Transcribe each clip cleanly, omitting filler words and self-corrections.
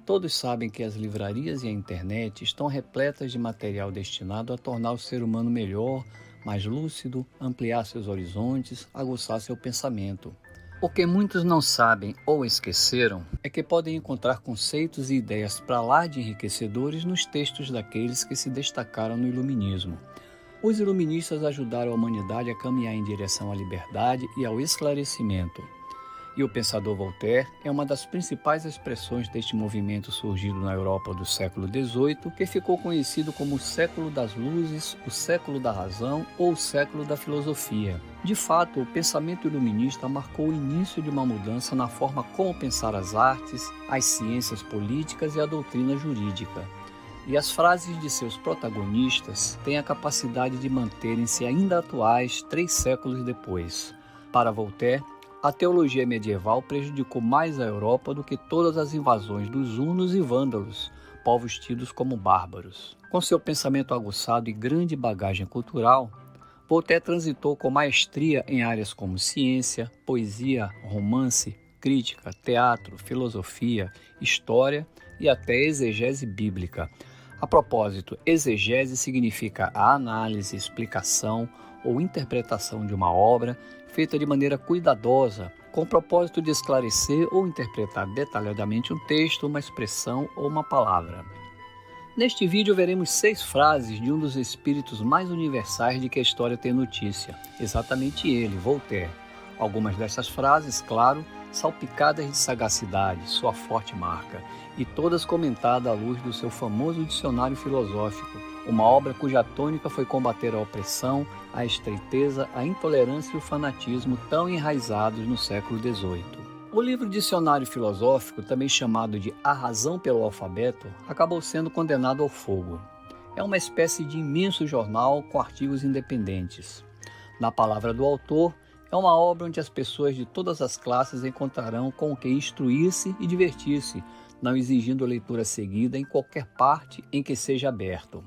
Todos sabem que as livrarias e a internet estão repletas de material destinado a tornar o ser humano melhor, mais lúcido, ampliar seus horizontes, aguçar seu pensamento. O que muitos não sabem ou esqueceram é que podem encontrar conceitos e ideias para lá de enriquecedores nos textos daqueles que se destacaram no iluminismo. Os iluministas ajudaram a humanidade a caminhar em direção à liberdade e ao esclarecimento. E o pensador Voltaire é uma das principais expressões deste movimento surgido na Europa do século XVIII, que ficou conhecido como o século das luzes, o século da razão ou o século da filosofia. De fato, o pensamento iluminista marcou o início de uma mudança na forma como pensar as artes, as ciências políticas e a doutrina jurídica. E as frases de seus protagonistas têm a capacidade de manterem-se ainda atuais 3 séculos depois. Para Voltaire, a teologia medieval prejudicou mais a Europa do que todas as invasões dos hunos e vândalos, povos tidos como bárbaros. Com seu pensamento aguçado e grande bagagem cultural, Voltaire transitou com maestria em áreas como ciência, poesia, romance, crítica, teatro, filosofia, história e até exegese bíblica. A propósito, exegese significa a análise, explicação ou interpretação de uma obra feita de maneira cuidadosa, com o propósito de esclarecer ou interpretar detalhadamente um texto, uma expressão ou uma palavra. Neste vídeo veremos 6 frases de um dos espíritos mais universais de que a história tem notícia, exatamente ele, Voltaire. Algumas dessas frases, claro, salpicadas de sagacidade, sua forte marca, e todas comentadas à luz do seu famoso dicionário filosófico, uma obra cuja tônica foi combater a opressão, a estreiteza, a intolerância e o fanatismo tão enraizados no século XVIII. O livro Dicionário Filosófico, também chamado de A Razão pelo Alfabeto, acabou sendo condenado ao fogo. É uma espécie de imenso jornal com artigos independentes. Na palavra do autor, é uma obra onde as pessoas de todas as classes encontrarão com o que instruir-se e divertir-se, não exigindo leitura seguida em qualquer parte em que seja aberto.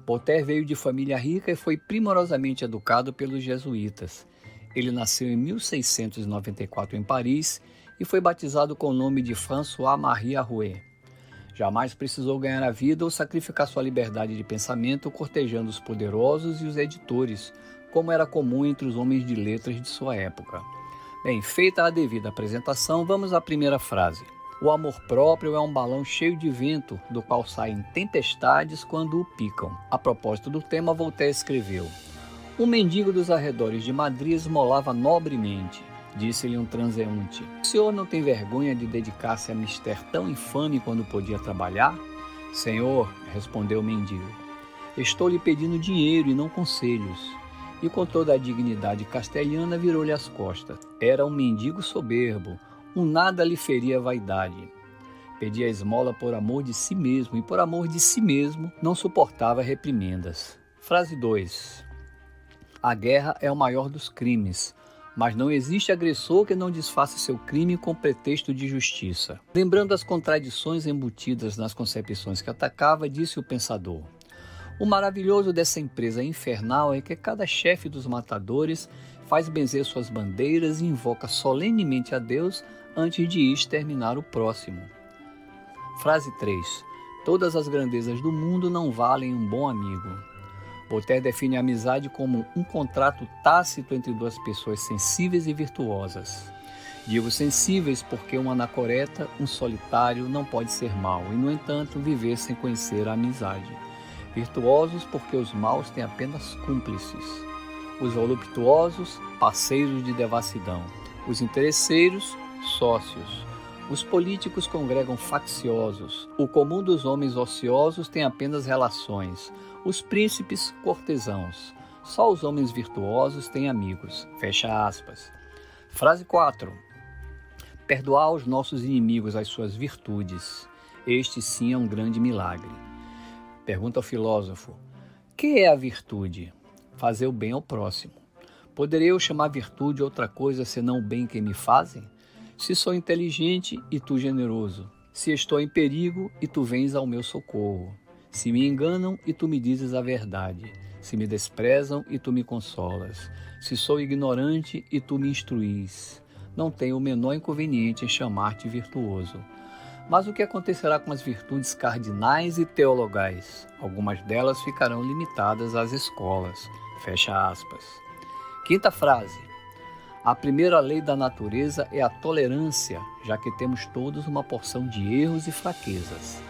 Voltaire veio de família rica e foi primorosamente educado pelos jesuítas. Ele nasceu em 1694 em Paris e foi batizado com o nome de François-Marie Arouet. Jamais precisou ganhar a vida ou sacrificar sua liberdade de pensamento cortejando os poderosos e os editores, como era comum entre os homens de letras de sua época. Bem, feita a devida apresentação, vamos à primeira frase. O amor próprio é um balão cheio de vento, do qual saem tempestades quando o picam. A propósito do tema, Voltaire escreveu: Um mendigo dos arredores de Madrid esmolava nobremente. Disse-lhe um transeunte: O senhor não tem vergonha de dedicar-se a mistério tão infame quando podia trabalhar? Senhor, respondeu o mendigo, estou lhe pedindo dinheiro e não conselhos. E com toda a dignidade castelhana virou-lhe as costas. Era um mendigo soberbo, um nada lhe feria vaidade. Pedia esmola por amor de si mesmo e por amor de si mesmo não suportava reprimendas. Frase 2. A guerra é o maior dos crimes, mas não existe agressor que não desfaça seu crime com pretexto de justiça. Lembrando as contradições embutidas nas concepções que atacava, disse o pensador: O maravilhoso dessa empresa infernal é que cada chefe dos matadores faz benzer suas bandeiras e invoca solenemente a Deus antes de exterminar o próximo. Frase 3. Todas as grandezas do mundo não valem um bom amigo. Voltaire define a amizade como um contrato tácito entre duas pessoas sensíveis e virtuosas. Digo sensíveis porque um anacoreta, um solitário, não pode ser mau e, no entanto, viver sem conhecer a amizade. Virtuosos porque os maus têm apenas cúmplices. Os voluptuosos, parceiros de devassidão. Os interesseiros, sócios. Os políticos congregam facciosos. O comum dos homens ociosos tem apenas relações. Os príncipes, cortesãos. Só os homens virtuosos têm amigos. Fecha aspas. Frase 4. Perdoar aos nossos inimigos as suas virtudes. Este sim é um grande milagre. Pergunta ao filósofo: que é a virtude? Fazer o bem ao próximo. Poderia eu chamar virtude outra coisa senão o bem que me fazem? Se sou inteligente e tu generoso. Se estou em perigo e tu vens ao meu socorro. Se me enganam e tu me dizes a verdade. Se me desprezam e tu me consolas. Se sou ignorante e tu me instruís. Não tenho o menor inconveniente em chamar-te virtuoso. Mas o que acontecerá com as virtudes cardinais e teologais? Algumas delas ficarão limitadas às escolas. Fecha aspas. Quinta frase. A primeira lei da natureza é a tolerância, já que temos todos uma porção de erros e fraquezas.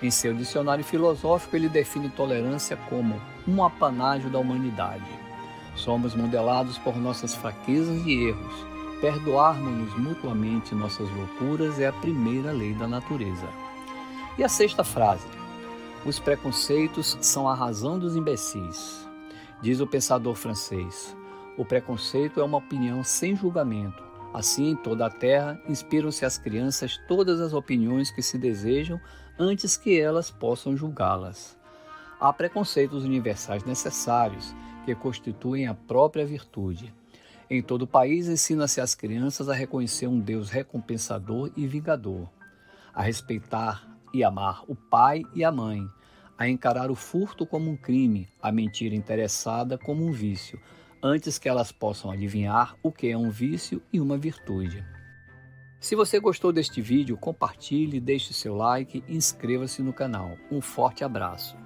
Em seu dicionário filosófico, ele define tolerância como um apanágio da humanidade. Somos modelados por nossas fraquezas e erros. Perdoarmos-nos mutuamente nossas loucuras é a primeira lei da natureza. E a sexta frase. Os preconceitos são a razão dos imbecis. Diz o pensador francês. O preconceito é uma opinião sem julgamento. Assim, em toda a terra, inspiram-se às crianças todas as opiniões que se desejam antes que elas possam julgá-las. Há preconceitos universais necessários, que constituem a própria virtude. Em todo o país, ensina-se às crianças a reconhecer um Deus recompensador e vingador, a respeitar e amar o pai e a mãe, a encarar o furto como um crime, a mentira interessada como um vício, antes que elas possam adivinhar o que é um vício e uma virtude. Se você gostou deste vídeo, compartilhe, deixe seu like e inscreva-se no canal. Um forte abraço.